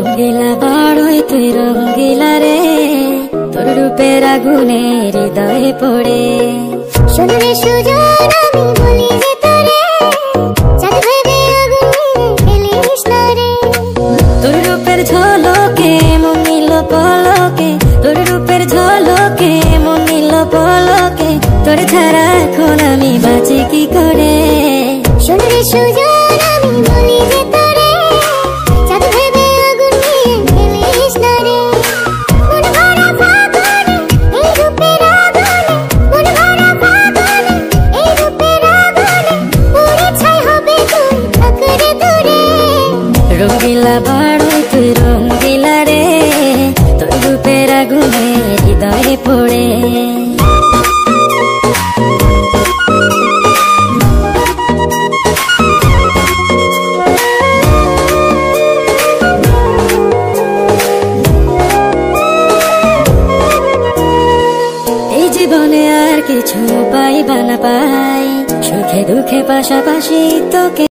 রঙ্গিলা বাড়ই তুই রঙ্গিলা রে, তোর রূপের আগুনে হৃদয়ে পড়ে। শোন রে সুজন আমি বলি যে তোরে, চাঁদ ভেবে আগুন ফেলিস না রে। তোর রূপের ঝলকে মন নিল পলকে, তোর রূপের ঝলকে মন নিল পলকে, তোর ছাড়া এখন আমি বাঁচি কি করে। শোন রে সুজন আমি বলি যে তোরে, চাঁদ ভেবে আগুন ফেলিস না রে। মন ভরা ফাগুনে এই রূপের আগুনে, মন ভরা ফাগুনে এই রূপের আগুনে, পুড়ে ছাই হবে তুই থাকরে দূরে। রঙ্গিলা বাড়ই তুই রঙ্গিলা রে, তোর রূপের আগুনে হৃদয়ে পড়ে। এই জীবনে আর কিছু পাইবা না পাই, সুখে দুঃখে পাশাপাশি তোকে